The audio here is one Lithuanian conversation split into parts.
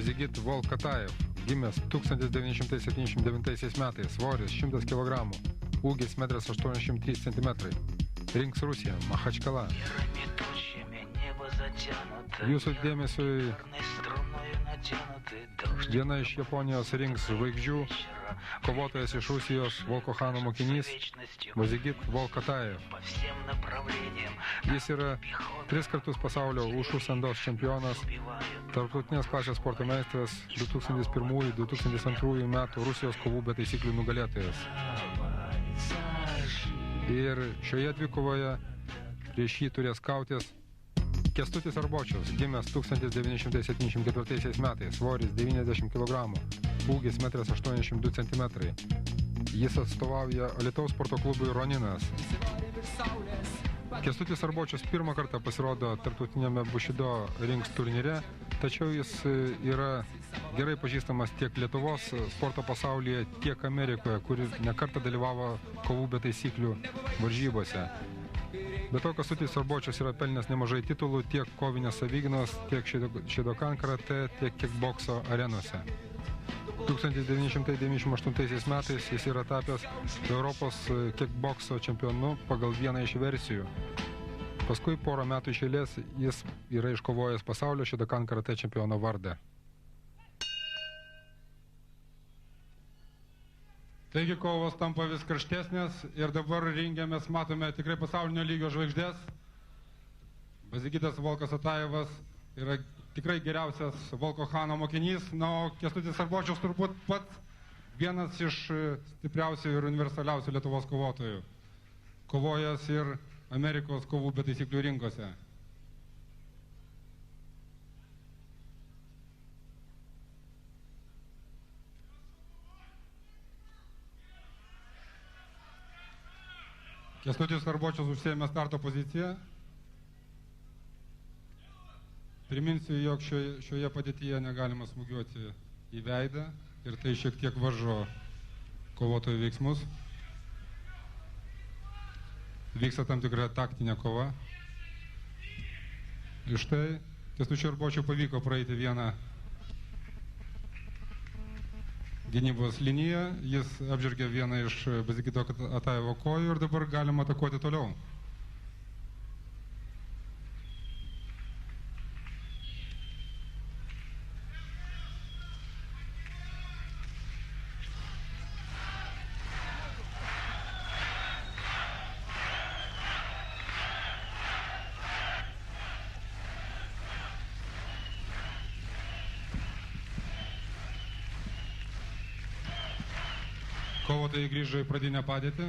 Bazigit Volkatajev, gimęs 1979 metais, svoris 100 kg, ūgis 1,83 cm, rinks Rusija, Machačkala. Jūsų dėmesiui viena iš Japonijos rinks žvaigždžių, kovotojas iš Rusijos, Volko Chano mokinys, Bazigit Volkatajev. Jis yra 3 kartus pasaulio ušų sandos čempionas, tarptautinės klasės sporto meistras, 2001-2002 metų Rusijos kovų be taisyklių nugalėtojas. Ir šioje dvikovoje prieš jį turės kautis Kęstutis Arbočius, gimęs 1974 metais, svoris 90 kg, ūgis 1,82 cm. Jis atstovauja Alytaus sporto klubui Roninas. Kęstutis Arbočius pirmą kartą pasirodo tarptautinėme Bushido rings turnyre, tačiau jis yra gerai pažįstamas tiek Lietuvos sporto pasaulyje, tiek Amerikoje, kuris nekartą dalyvavo kovų be taisyklių varžybose. Be to, Kęstutis Arbočius yra pelnęs nemažai titulų tiek kovinės savigynos, tiek Šidokan karate, tiek kickbokso arenose. 1998 metais jis yra tapęs Europos kickbokso čempionu pagal vieną iš versijų. Paskui porą metų iš eilės jis yra iškovojęs pasaulio Šidokan karate čempiono vardą. Taigi kovos tampa vis karštesnės ir dabar ringe mes matome tikrai pasaulinio lygio žvaigždės. Bazigitas Volkatajevas yra tikrai geriausias Volko Chano mokinys, na, o Kęstutis Arbočius turbūt pats vienas iš stipriausių ir universaliausių Lietuvos kovotojų. Kovojęs ir Amerikos kovų be taisyklių rinkose. Kęstutis Arbočius užsiėmė starto poziciją. Priminsiu, jog šioje padėtyje negalima smūgiuoti į veidą ir tai šiek tiek varžo kovotojų veiksmus. Vyksta tam tikra taktinė kova. Ir štai Kęstučiui Arbočiui pavyko praeiti vieną gynybos liniją, jis apžergė vieną iš Bazigito Atajevo kojų ir dabar galima atakuoti toliau. Kovotojai grįžo į pradinę padėtį.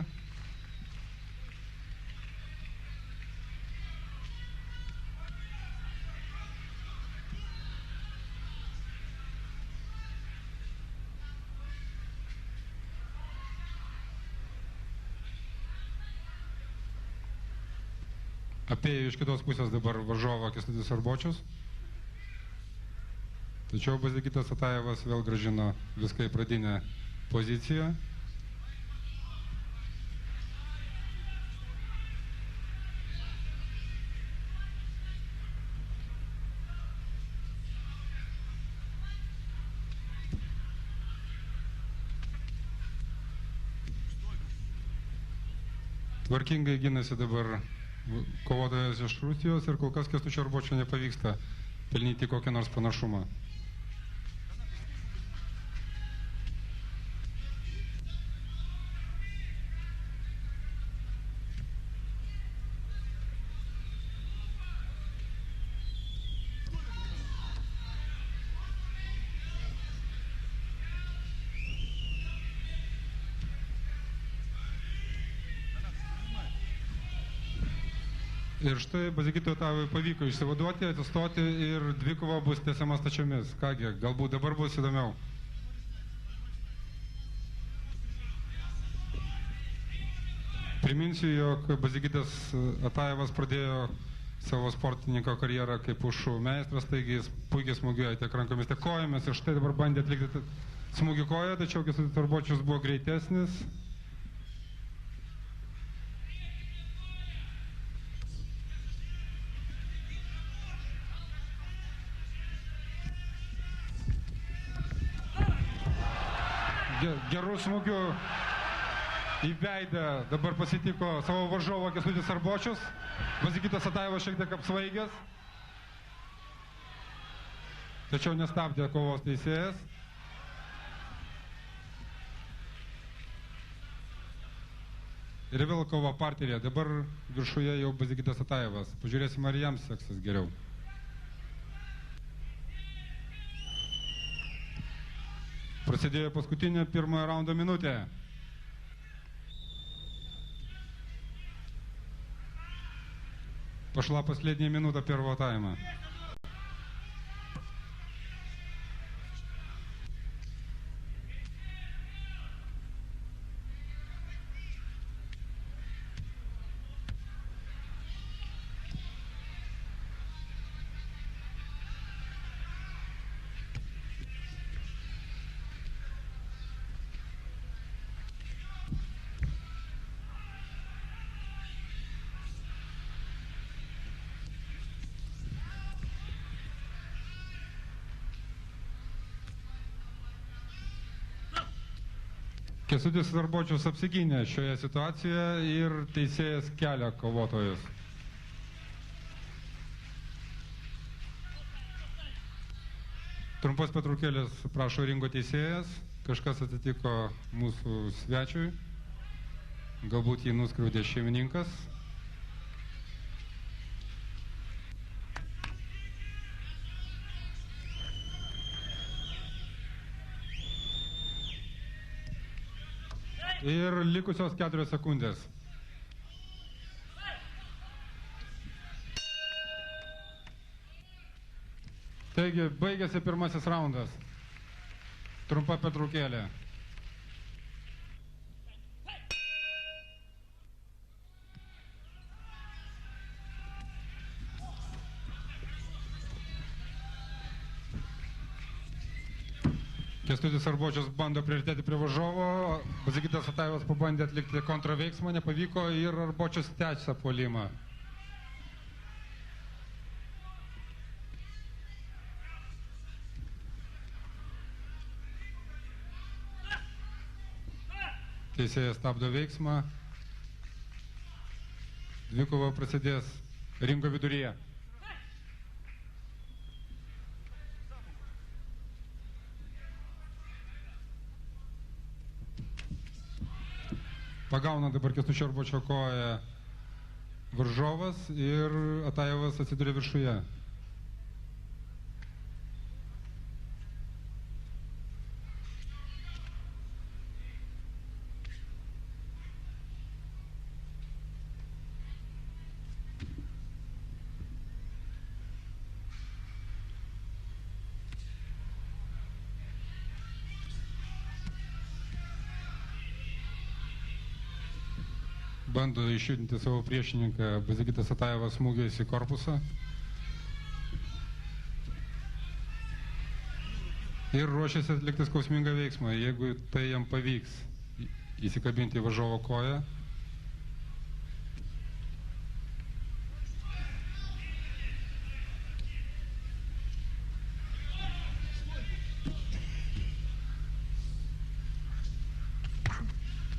Apėjo iš kitos pusės dabar varžovą Kęstutis Arbočius. Tačiau Bazigitas Atajevas vėl grąžino viską į pradinę poziciją. Tvarkingai ginasi dabar kovotojas iš Rusijos ir kol kas Kęstučio Arbočio nepavyksta pelnyti kokią nors panašumą. Ir štai Bazigitui Atajevui pavyko išsivaduoti, atsistoti ir dvikova bus tęsiama stačiomis. Kągi, galbūt dabar bus įdomiau. Priminsiu, jog Bazigitas Atajevas pradėjo savo sportininko karjerą kaip ušų meistras, taigi jis puikiai smūgiuoja tiek rankomis, tiek kojomis ir štai dabar bandė atlikti smūgį koją, tačiau Kęstutis Arbočius buvo greitesnis. gerų smūgių į veidą dabar pasitiko savo varžovą Kęstutis Arbočius. Vazikitas Atajevas šiek tiek apsvaigęs. Tačiau nestabdė kovos teisėjas. Ir vėl kova parterė. Dabar viršuje jau Vazikitas Atajevas. Pažiūrėsim, ar jam seksis geriau. Prasidėjo paskutinė pirmojo raundo minutė. Пошла последняя минута первого тайма. Kęstutis Arbočius apsigynė šioje situacijoje ir teisėjas kelia kovotojus. Trumpas pertraukėlės prašo ringo teisėjas. Kažkas atsitiko mūsų svečiui. Galbūt jį nuskriaudė šeimininkas. Ir likusios 4 sekundės. Taigi, baigėsi pirmasis raundas. Trumpa pertraukėlė. Kęstutis Arbočius bando priartėti prie varžovo, Vazikitas Atajevas pabandė atlikti kontraveiksmą, nepavyko ir Arbočius tęsia puolimą. Teisėjas stabdo veiksmą. Dvikova prasidės ringo viduryje. Pagauna dabar Kęstučio Arbočio koją varžovas ir Atajevas atsiduria viršuje. Bando išjudinti savo priešininką Vazikitas Atajevas smūgiais į korpusą. Ir ruošiasi atlikti skausmingą veiksmą, jeigu tai jam pavyks įsikabinti į varžovo koją.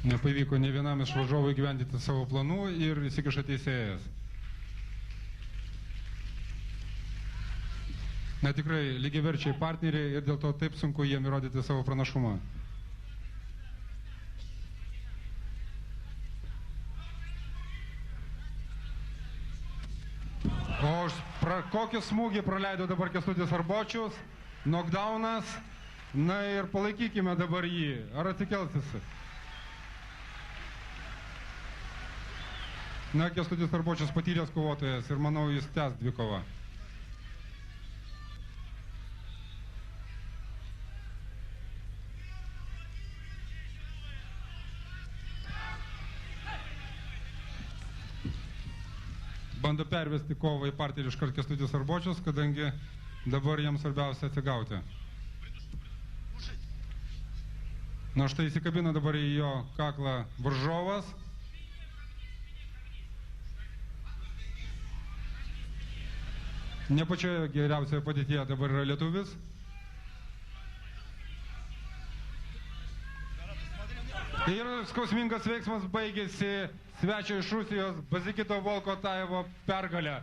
Nepavyko ne vienam iš varžovų įgyvendinti savo planų ir įsikiša teisėjas. Na tikrai lygiaverčiai partneriai ir dėl to taip sunku jiem įrodyti savo pranašumą. O kokį smūgį praleido dabar Kęstutis Arbočius, knockdownas, na ir palaikykime dabar jį. Ar atsikelsis? Na, Kęstutis Arbočius patyręs kovotojas ir manau jis tęs dvikovą. Bando pervesti kovą į parterį iškart Kęstutis Arbočius, kadangi dabar jam svarbiausia atsigauti. Na štai įsikabina dabar į jo kaklą varžovas. Ne pačioje geriausioje padėtyje dabar yra lietuvis. Ir skausmingas veiksmas baigėsi svečio iš Rusijos Bazikito Volko Tajevo pergalę.